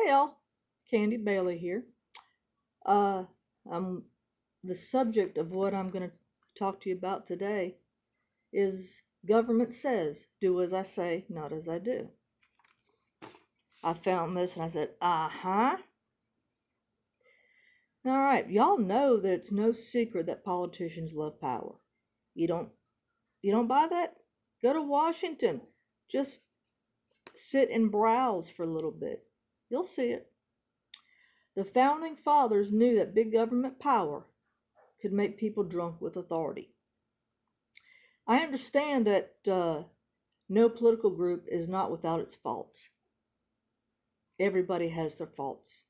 Hi y'all, Candy Bailey here. I'm the subject of what I'm going to talk to you about today is government says, do as I say, not as I do. I found this and I said, uh-huh. All right, y'all know that it's no secret that politicians love power. You don't buy that? Go to Washington. Just sit and browse for a little bit. You'll see it. The founding fathers knew that big government power could make people drunk with authority. I understand that no political group is not without its faults. Everybody has their faults.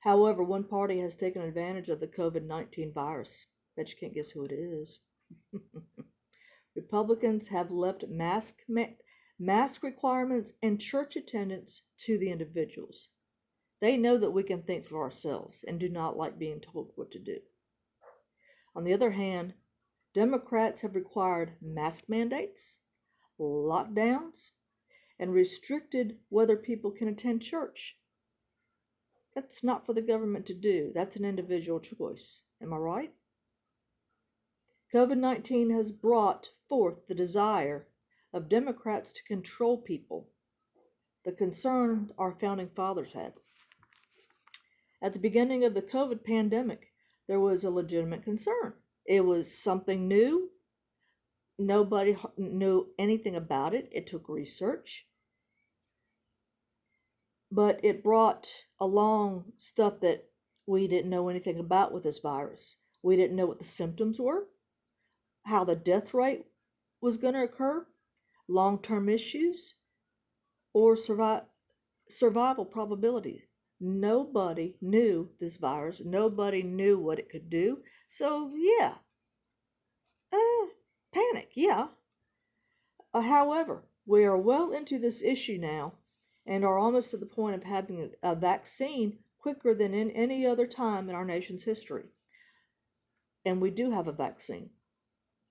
However, one party has taken advantage of the COVID-19 virus. Bet you can't guess who it is. Republicans have left mask requirements and church attendance to the individuals. They know that we can think for ourselves and do not like being told what to do. On the other hand, Democrats have required mask mandates, lockdowns, and restricted whether people can attend church. That's not for the government to do. That's an individual choice. Am I right? COVID-19 has brought forth the desire of Democrats to control people, the concern our founding fathers had. At the beginning of the COVID pandemic, there was a legitimate concern. It was something new. Nobody knew anything about it. It took research. But it brought along stuff that we didn't know anything about with this virus. We didn't know what the symptoms were, how the death rate was going to occur, long-term issues, or survival probability. Nobody knew this virus. Nobody knew what it could do. So, yeah, panic, yeah. However, we are well into this issue now and are almost to the point of having a vaccine quicker than in any other time in our nation's history. And we do have a vaccine.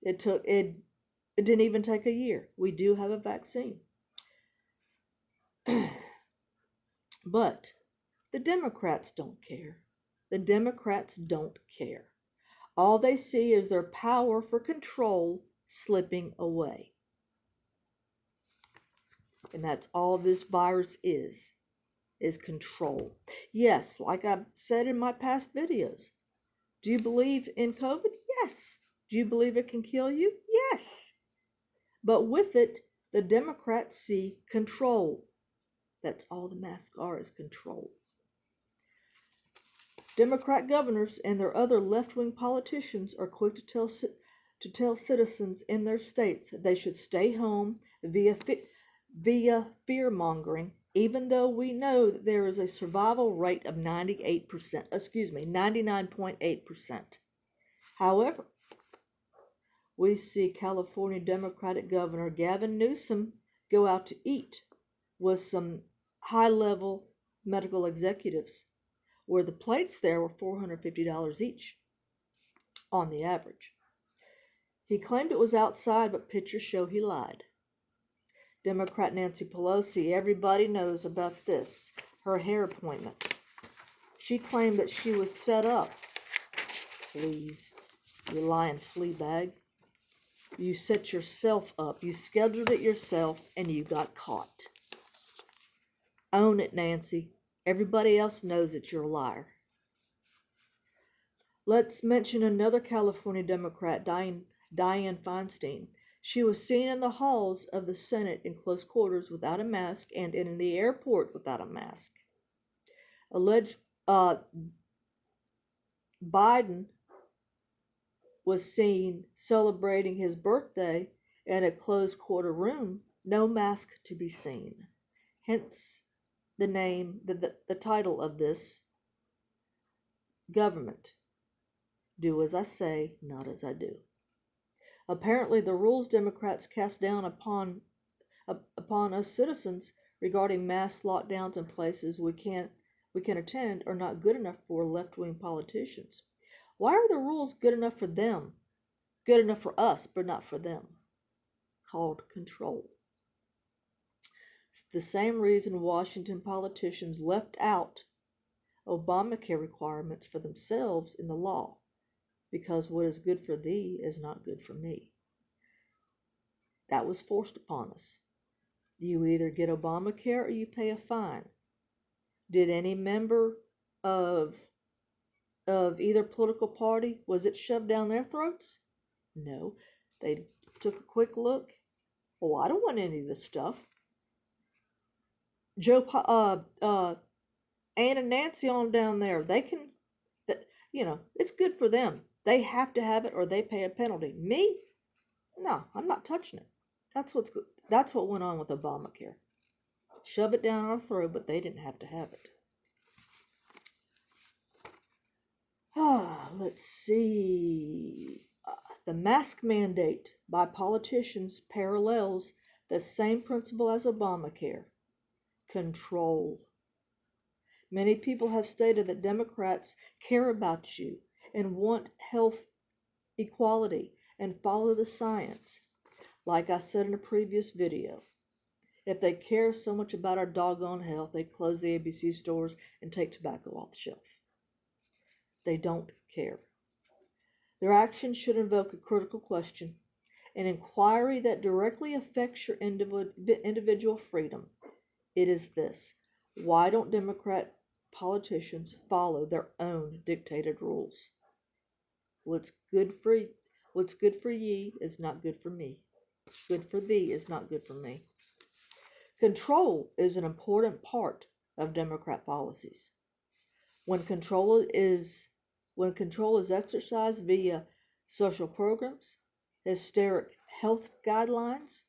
It didn't even take a year. We do have a vaccine. But the Democrats don't care. The Democrats don't care. All they see is their power for control slipping away. And that's all this virus is control. Yes, like I've said in my past videos. Do you believe in COVID? Yes. Do you believe it can kill you? Yes. But with it, the Democrats see control. That's all the masks are, is control. Democrat governors and their other left-wing politicians are quick to tell citizens in their states they should stay home via fear-mongering, even though we know that there is a survival rate of 99.8%. However, we see California Democratic Governor Gavin Newsom go out to eat with some high-level medical executives, where the plates there were $450 each on the average. He claimed it was outside, but pictures show he lied. Democrat Nancy Pelosi, everybody knows about this, her hair appointment. She claimed that she was set up. Please, you lying flea bag. You set yourself up. You scheduled it yourself and you got caught. Own it, Nancy. Everybody else knows that you're a liar. Let's mention another California Democrat, Dianne Feinstein. She was seen in the halls of the Senate in close quarters without a mask and in the airport without a mask. Biden was seen celebrating his birthday in a closed quarter room, no mask to be seen. Hence the name, the title of this, government. Do as I say, not as I do. Apparently, the rules Democrats cast down upon us citizens regarding mass lockdowns in places we can attend are not good enough for left-wing politicians. Why are the rules good enough for them? Good enough for us, but not for them. Called control. It's the same reason Washington politicians left out Obamacare requirements for themselves in the law, because what is good for thee is not good for me. That was forced upon us. You either get Obamacare or you pay a fine. Did any member of either political party, was it shoved down their throats? No. They took a quick look. Oh, I don't want any of this stuff. Ann and Nancy on down there, they can, it's good for them. They have to have it or they pay a penalty. Me? No, I'm not touching it. That's what went on with Obamacare. Shove it down our throat, but they didn't have to have it. Let's see. The mask mandate by politicians parallels the same principle as Obamacare. Control. Many people have stated that Democrats care about you and want health equality and follow the science. Like I said in a previous video, if they care so much about our doggone health, they'd close the ABC stores and take tobacco off the shelf. They don't care. Their actions should invoke a critical question, an inquiry that directly affects your individual freedom. It is this: why don't Democrat politicians follow their own dictated rules? What's good for ye is not good for me. Good for thee is not good for me. Control is an important part of Democrat policies. When control is exercised via social programs, hysteric health guidelines,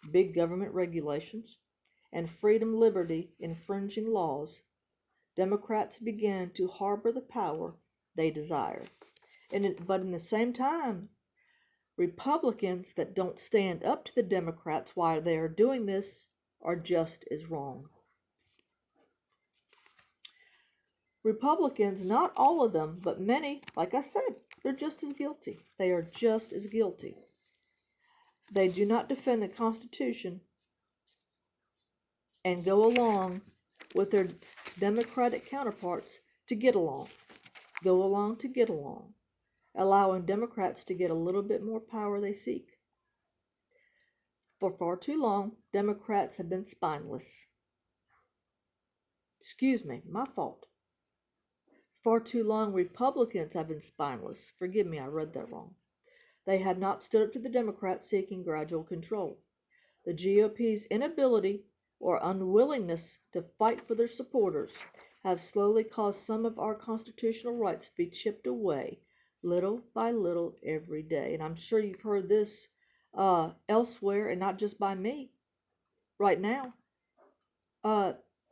big government regulations, and freedom liberty infringing laws, Democrats begin to harbor the power they desire. But in the same time, Republicans that don't stand up to the Democrats while they are doing this are just as wrong. Republicans, not all of them, but many, like I said, they're just as guilty. They are just as guilty. They do not defend the Constitution and go along with their Democratic counterparts to get along. Go along to get along, allowing Democrats to get a little bit more power they seek. For far too long, Democrats have been spineless. Excuse me, my fault. Far too long, Republicans have been spineless. Forgive me, I read that wrong. They have not stood up to the Democrats seeking gradual control. The GOP's inability or unwillingness to fight for their supporters have slowly caused some of our constitutional rights to be chipped away little by little every day. And I'm sure you've heard this elsewhere, and not just by me. Right now,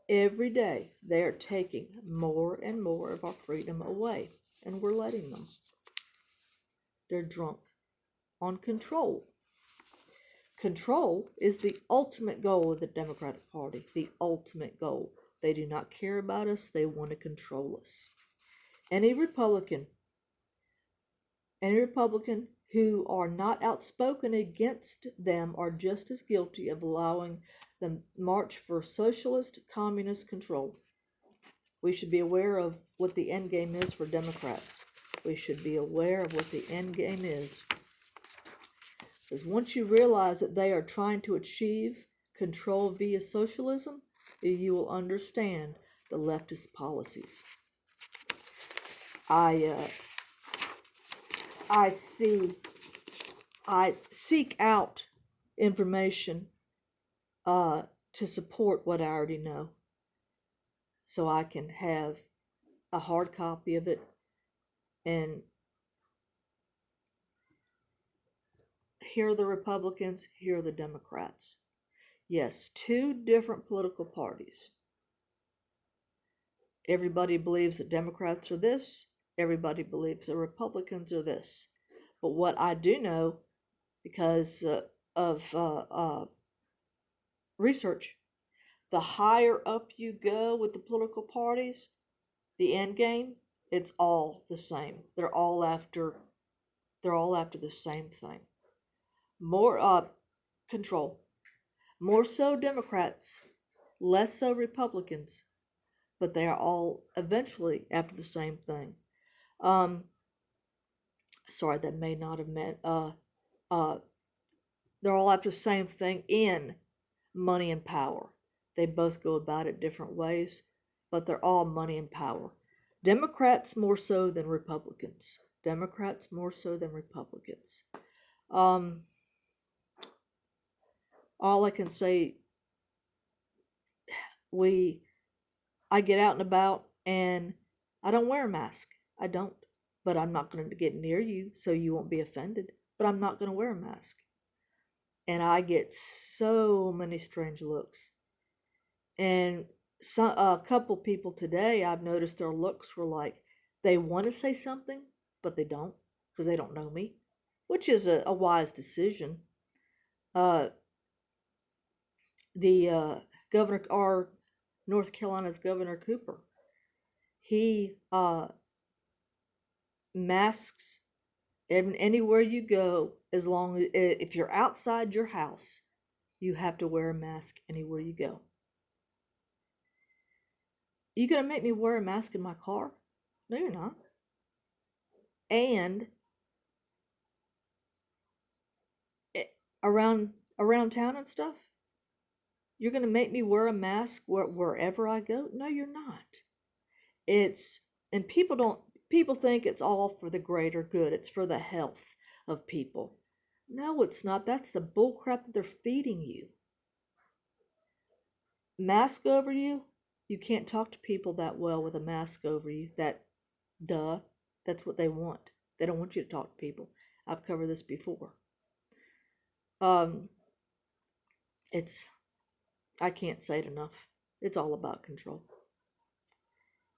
every day they are taking more and more of our freedom away, and we're letting them. They're drunk on control. Control is the ultimate goal of the Democratic Party, the ultimate goal. They do not care about us, they want to control us. Any Republican who are not outspoken against them are just as guilty of allowing the march for socialist, communist control. We should be aware of what the end game is for Democrats. We should be aware of what the end game is. Because once you realize that they are trying to achieve control via socialism, you will understand the leftist policies. I seek out information to support what I already know, so I can have a hard copy of it and here are the Republicans, here are the Democrats. Yes, two different political parties. Everybody believes that Democrats are this. Everybody believes the Republicans are this. But what I do know, because of research, the higher up you go with the political parties, the end game, it's all the same. They're all after the same thing. More control. More so Democrats, less so Republicans, but they are all eventually after the same thing. Um, sorry, that may not have meant, uh, they're all after the same thing in money and power. They both go about it different ways, but they're all money and power. Democrats more so than Republicans. Democrats more so than Republicans. Um, all I can say, I get out and about and I don't wear a mask. I don't. But I'm not going to get near you so you won't be offended. But I'm not going to wear a mask. And I get so many strange looks. And a couple people today, I've noticed their looks were like they want to say something, but they don't because they don't know me, which is a wise decision. Uh, the our North Carolina's Governor Cooper, he masks anywhere you go as long as if you're outside your house, you have to wear a mask anywhere you go. You gonna make me wear a mask in my car? No, you're not. And around town and stuff, you're gonna make me wear a mask wherever I go? No, you're not. It's and people think it's all for the greater good. It's for the health of people. No, it's not. That's the bull crap that they're feeding you. Mask over you, you can't talk to people that well with a mask over you. Duh, that's what they want. They don't want you to talk to people. I've covered this before. Um, it's, I can't say it enough. It's all about control.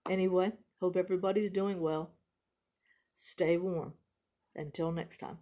Anyway, hope everybody's doing well. Stay warm. Until next time.